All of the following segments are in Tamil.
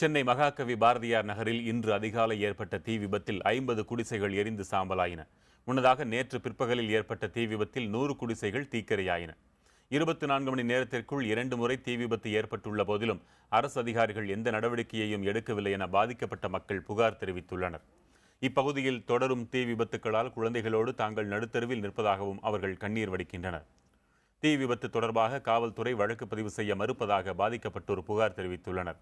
சென்னை மகாகவி பாரதியார் நகரில் இன்று அதிகாலை ஏற்பட்ட தீ விபத்தில் 50 குடிசைகள் எரிந்து சாம்பலாயின. முன்னதாக நேற்று பிற்பகலில் ஏற்பட்ட தீ விபத்தில் 100 குடிசைகள் தீக்கிரையாயின. 24 மணி நேரத்திற்குள் 2 முறை தீ விபத்து ஏற்பட்டுள்ள போதிலும் அரசு அதிகாரிகள் எந்த நடவடிக்கையையும் எடுக்கவில்லை என பாதிக்கப்பட்ட மக்கள் புகார் தெரிவித்துள்ளனர். இப்பகுதியில் தொடரும் தீ விபத்துக்களால் குழந்தைகளோடு தாங்கள் நடுத்தருவில் நிற்பதாகவும் அவர்கள் கண்ணீர் வடிக்கின்றனர். தீ விபத்து தொடர்பாக காவல்துறை வழக்கு பதிவு செய்ய மறுப்பதாக பாதிக்கப்பட்டோர் புகார் தெரிவித்துள்ளனர்.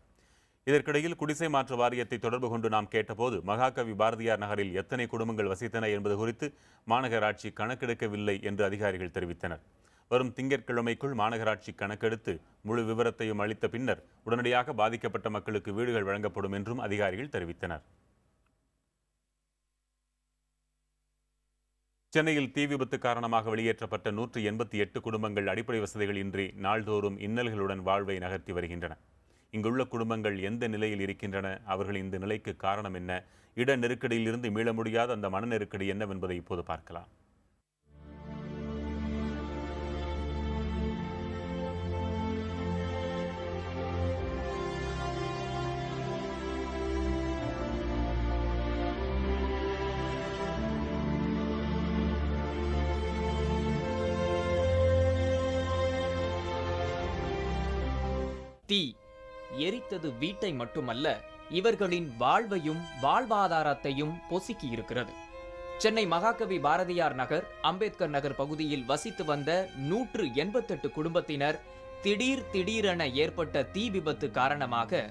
இதற்கிடையில் குடிசை மாற்று வாரியத்தை தொடர்பு கொண்டு நாம் கேட்டபோது மகாகவி பாரதியார் நகரில் எத்தனை குடும்பங்கள் வசித்தன என்பது குறித்து மாநகராட்சி கணக்கெடுக்கவில்லை என்று அதிகாரிகள் தெரிவித்தனர். வரும் திங்கட்கிழமைக்குள் மாநகராட்சி கணக்கெடுத்து முழு விவரத்தையும் அளித்த பின்னர் உடனடியாக பாதிக்கப்பட்ட மக்களுக்கு வீடுகள் வழங்கப்படும் என்றும் அதிகாரிகள் தெரிவித்தனர். சென்னையில் தீ விபத்து காரணமாக வெளியேற்றப்பட்ட 188 குடும்பங்கள் அடிப்படை வசதிகள் இன்றி நாள்தோறும் இன்னல்களுடன் வாழ்வை நகர்த்தி வருகின்றன. இங்குள்ள குடும்பங்கள் எந்த நிலையில் இருக்கின்றன, அவர்களின் இந்த நிலைக்கு காரணம் என்ன, இட நெருக்கடியிலிருந்து மீள முடியாத அந்த மன நெருக்கடி என்னவென்பதை இப்போது பார்க்கலாம். தீ எரித்தது வீட்டை மட்டுமல்ல, இவர்களின் வாழ்வையும் வாழ்வாதாரத்தையும் பொசுக்கி இருக்கிறது. சென்னை மகாகவி பாரதியார் நகர், அம்பேத்கர் நகர் பகுதியில் வசித்து வந்த 188 குடும்பத்தினர் திடீரென ஏற்பட்ட தீ விபத்து காரணமாக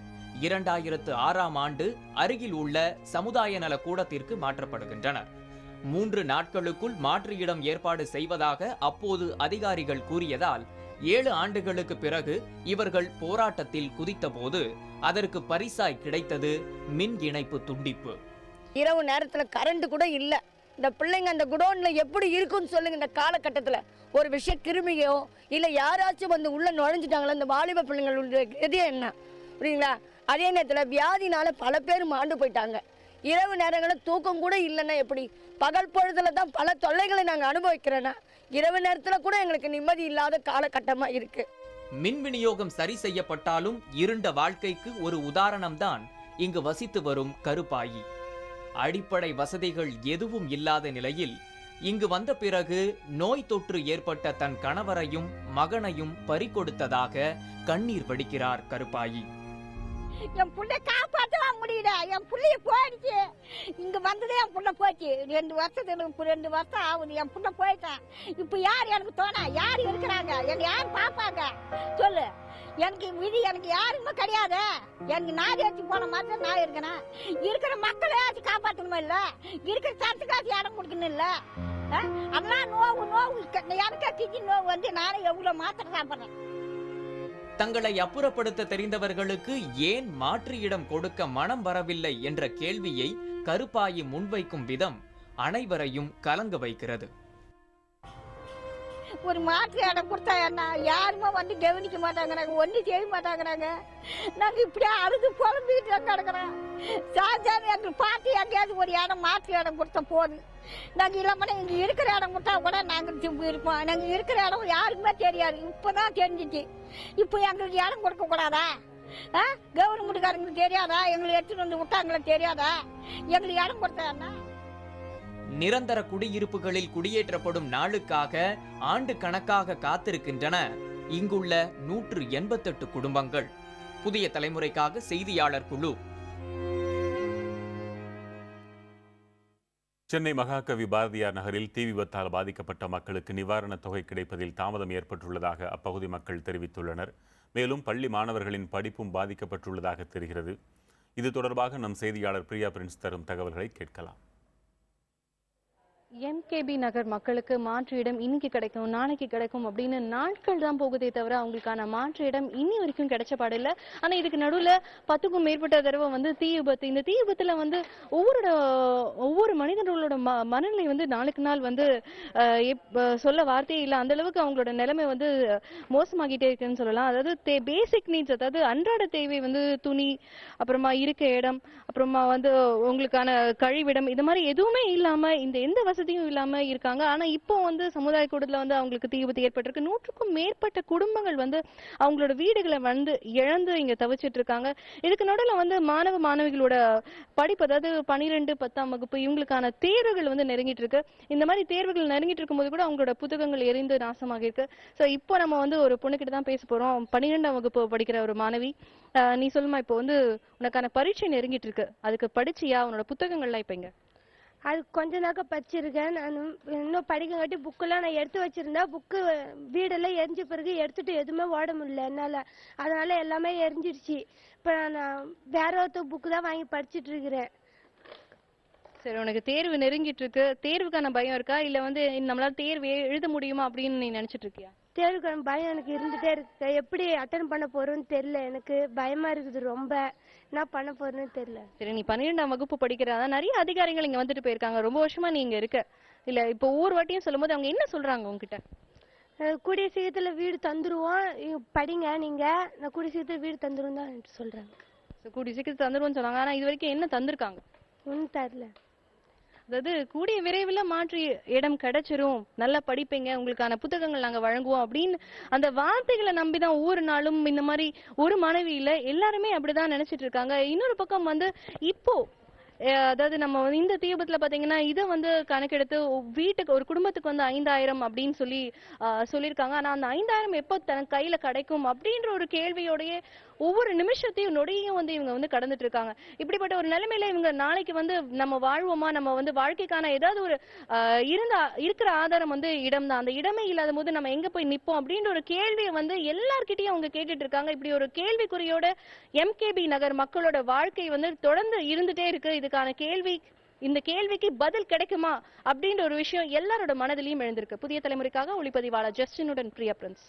2006ஆம் ஆண்டு அருகில் உள்ள சமுதாய நல கூடத்திற்கு மாற்றப்படுகின்றனர். 3 நாட்களுக்குள் மாற்று இடம் ஏற்பாடு செய்வதாக அப்போது அதிகாரிகள் கூறியதால் 7 ஆண்டுகளுக்கு பிறகு இவர்கள் போராட்டத்தில் குதித்த போது அதற்கு பரிசாய் கிடைத்தது மின் இணைப்பு துண்டிப்பு. இரவு நேரத்துல கரண்ட் கூட இல்ல. இந்த பிள்ளைங்க அந்த குடோன்ல எப்படி இருக்குன்னு சொல்லுங்க. இந்த காலகட்டத்துல ஒரு விஷயம் கிருமியோ இல்ல யாராச்சும் வந்து உள்ள நுழைஞ்சிட்டாங்களா, இந்த வாலிப பிள்ளைங்களுடைய எது என்ன புரியுங்களா? அதே நேரத்துல வியாதினால பல பேர் மாண்டு போயிட்டாங்க. இரவு நேரங்களில் தூக்கம் கூட இல்லைன்னா எப்படி? பகல் பொழுதுல தான் பல தொல்லைகளை நாங்கள் அனுபவிக்கிறேன்னா இரவு நேரத்தில் கூட எங்களுக்கு நிம்மதி இல்லாத காலகட்டமாக இருக்கு. மின் விநியோகம் சரி செய்யப்பட்டாலும் இருண்ட வாழ்க்கைக்கு ஒரு உதாரணம்தான் இங்கு வசித்து வரும் கருப்பாயி. அடிப்படை வசதிகள் எதுவும் இல்லாத நிலையில் இங்கு வந்த பிறகு நோய் தொற்று ஏற்பட்ட தன் கணவரையும் மகனையும் பறிகொடுத்ததாக கண்ணீர் வடிக்கிறார் கருப்பாயி. என் புள்ள காப்பாற்றவா முடியல. என் புள்ளைய போயிடுச்சு. இங்க வந்ததே என் புள்ள போச்சு. 2 வருஷம் ஆகுது. என் புள்ள போயிட்டான். இப்ப யார் எனக்கு தோணா? யார் இருக்கிறாங்க? என்ன யார் பாப்பாங்க? சொல்லு. எனக்கு விதி எனக்கு யாருமே கிடையாது. எனக்கு நாடு வச்சு போன மாதிரி நான் இருக்கேன். இருக்கிற மக்களையாச்சும் காப்பாற்றணுமா இல்ல? இருக்கிற சத்துக்காச்சும் இடம் கொடுக்கணும் இல்ல? அதெல்லாம் நோவு எனக்கு கிச்சி நோவு வந்து நானே எவ்வளவு மாத்திரை சாப்பிட்றேன். தங்களை அப்புறப்படுத்த தெரிந்தவர்களுக்கு ஏன் மாற்று இடம் கொடுக்க மனம் வரவில்லை என்ற கேள்வியை கருப்பாயி முன்வைக்கும் விதம் அனைவரையும் கலங்க வைக்கிறது. ஒரு மாற்று இடம் கொடுத்தா என்ன? யாருமே வந்து கவனிக்க மாட்டாங்கிறாங்க, ஒன்றும் செய்ய மாட்டாங்கிறாங்க. நாங்க இப்படியே அழுது புலம்பிக்கிட்டு கிடக்குறோம். சாஞ்சாமி எங்களுக்கு பார்த்து எங்கேயாவது ஒரு இடம் மாற்று இடம் கொடுத்தா போதும். நாங்க இல்லாம இங்க இருக்கிற இடம் கொடுத்தா கூட நாங்க இருப்போம். நாங்க இருக்கிற இடம் யாருக்குமே தெரியாது. இப்பதான் தெரிஞ்சிச்சு. இப்ப எங்களுக்கு இடம் கொடுக்க கூடாதா? கவர்மெண்ட்காரங்களுக்கு தெரியாதா? எங்களை எடுத்துட்டு வந்து விட்டாங்களா தெரியாதா? எங்களுக்கு இடம் கொடுத்தா நிரந்தர குடியிருப்புகளில் குடியேற்றப்படும் நாளுக்காக ஆண்டு கணக்காக காத்திருக்கின்றன இங்குள்ள 188 குடும்பங்கள். புதிய தலைமுறைக்காக செய்தியாளர் குழு. சென்னை மகாகவி பாரதியார் நகரில் தீ விபத்தால் பாதிக்கப்பட்ட மக்களுக்கு நிவாரணத் தொகை கிடைப்பதில் தாமதம் ஏற்பட்டுள்ளதாக அப்பகுதி மக்கள் தெரிவித்துள்ளனர். மேலும் பள்ளி மாணவர்களின் படிப்பும் பாதிக்கப்பட்டுள்ளதாக தெரிகிறது. இது தொடர்பாக நம் செய்தியாளர் பிரியா பிரின்ஸ் தரும் தகவல்களை கேட்கலாம். எம்கேபி நகர் மக்களுக்கு மாற்று இடம் இன்னைக்கு கிடைக்கும், நாளைக்கு கிடைக்கும் அப்படின்னு நாட்கள் தான் போகுதே தவிர அவங்களுக்கான மாற்று இடம் இன்னி வரைக்கும் கிடைச்ச பாடில்லை. ஆனா இதுக்கு நடுவில் 10க்கும் மேற்பட்ட தடவை வந்து தீ விபத்து. இந்த தீ விபத்துல வந்து ஒவ்வொரு மனிதர்களோட மனநிலை வந்து நாளுக்கு நாள் வந்து சொல்ல வார்த்தையே இல்லை. அந்த அளவுக்கு அவங்களோட நிலைமை வந்து மோசமாகிட்டே இருக்குன்னு சொல்லலாம். அதாவது பேசிக் நீட்ஸ், அதாவது அன்றாட தேவை வந்து துணி, அப்புறமா இருக்க இடம், அப்புறமா வந்து உங்களுக்கான கழிவிடம், இது மாதிரி எதுவுமே இல்லாம இந்த எந்த வசதியும் இல்லாம இருக்காங்க. ஆனா இப்போ வந்து சமுதாய கூடத்துல வந்து அவங்களுக்கு தீ விபத்து ஏற்பட்டிருக்கு. 100க்கும் மேற்பட்ட குடும்பங்கள் வந்து அவங்களோட வீடுகளை வந்து இழந்து இங்க தவிச்சிட்டு இருக்காங்க. இதுக்கு நடுவுல வந்து மாணவிகளோட படிப்பு, அதாவது 12, 10ஆம் வகுப்பு இவங்களுக்கான தேர்வுகள் வந்து நெருங்கிட்டு இருக்கு. இந்த மாதிரி தேர்வுகள் நெருங்கிட்டு இருக்கும்போது கூட அவங்களோட புத்தகங்கள் எரிந்து நாசமாக இருக்கு. சோ இப்போ நம்ம வந்து ஒரு பொண்ணுகிட்ட தான் பேச போறோம். 12ஆம் வகுப்பு படிக்கிற ஒரு மாணவி. நீ சொல்லுமா, இப்போ வந்து உனக்கான பரீட்சை நெருங்கிட்டு இருக்கு, அதுக்கு படிச்சியா? உன்னோட புத்தகங்கள்லாம் இப்ப இங்க? அது கொஞ்ச நாக்க படிச்சிருக்கேன். நான் இன்னும் படிக்கங்காட்டி புக்கெல்லாம் நான் எடுத்து வச்சிருந்தேன். புக்கு வீடெல்லாம் எரிஞ்ச பிறகு எடுத்துட்டு எதுவுமே ஓட முடியல என்னால். அதனால எல்லாமே எரிஞ்சிடுச்சு. இப்போ நான் வேற ஒருத்தர் புக்கு தான் வாங்கி படிச்சுட்டு இருக்கிறேன். சரி, உனக்கு தேர்வு நெருங்கிட்டு இருக்கு, தேர்வுக்கான பயம் இருக்கா, இல்ல வந்து நம்மளால தேர்வு எழுத முடியுமா அப்படின்னு நீ நினைச்சிட்டு இருக்கியா? தேர்வுக்கான பயம் எனக்கு இருந்துட்டே இருக்கு. எப்படி அட்டன் பண்ண போறோன்னு தெரியல. எனக்கு பயமா இருக்குது ரொம்ப. என்ன பண்ண போறேன்னு தெரியல. சரி, நீ 12ஆம் வகுப்பு படிக்கிறதா நிறைய அதிகாரிகள் இங்க வந்துட்டு போயிருக்காங்க. ரொம்ப வருஷமா நீ இங்க இருக்க. இல்ல இப்போ ஒவ்வொரு வாட்டியும் சொல்லும் போது அவங்க என்ன சொல்றாங்க உங்ககிட்ட? கூடிய சீக்கிரத்துல வீடு தந்துருவோம், படிங்க நீங்க, நான் கூடிய சீக்கிரத்துல வீடு தந்துரும் தான் சொல்றாங்க. கூடிய சீக்கிரம் தந்துருவோம்னு சொன்னாங்க. ஆனா இது வரைக்கும் என்ன தந்திருக்காங்க? ஒன்றும் தரல. அதாவது கூடிய விரைவில் மாற்று இடம் கிடைச்சிரும், நல்லா படிப்பீங்க, உங்களுக்கான புத்தகங்கள் நாங்க வழங்குவோம் அப்படின்னு அந்த வார்த்தைகளை நம்பிதான் ஒவ்வொரு நாளும் இந்த மாதிரி ஒரு மாணவி இல்ல எல்லாருமே அப்படிதான் நினைச்சிட்டு இருக்காங்க. இன்னொரு பக்கம் வந்து இப்போ அதாவது நம்ம இந்த தீ விபத்துல பாத்தீங்கன்னா இதை வந்து கணக்கெடுத்து வீட்டுக்கு ஒரு குடும்பத்துக்கு வந்து 5000 அப்படின்னு சொல்லியிருக்காங்க. ஆனா அந்த 5000 எப்போ தன் கையில கிடைக்கும் அப்படின்ற ஒரு கேள்வியோடய ஒவ்வொரு நிமிஷத்தையும் நொடியும் வந்து இவங்க வந்து கடந்துட்டு இருக்காங்க. இப்படிப்பட்ட ஒரு நிலைமையில இவங்க நாளைக்கு வந்து நம்ம வாழ்வோமா, நம்ம வந்து வாழ்க்கைக்கான ஏதாவது ஒரு இருக்கிற ஆதாரம் வந்து இடம் தான். அந்த இடமே இல்லாத போது நம்ம எங்க போய் நிப்போம் அப்படின்ற ஒரு கேள்வியை வந்து எல்லார்கிட்டயும் அவங்க கேட்டுட்டு இருக்காங்க. இப்படி ஒரு கேள்விக்குறியோட எம்கேபி நகர் மக்களோட வாழ்க்கை வந்து தொடர்ந்து இருந்துட்டே இருக்கு. இந்த கேள்விக்கு பதில் கிடைக்குமா அப்படின்ற ஒரு விஷயம் எல்லாரோட மனதிலையும் எழுந்திருக்கு. புதிய தலைமுறைக்காக ஒளிப்பதிவாளர் ஜஸ்டினுடன் பிரியா பிரின்ஸ்.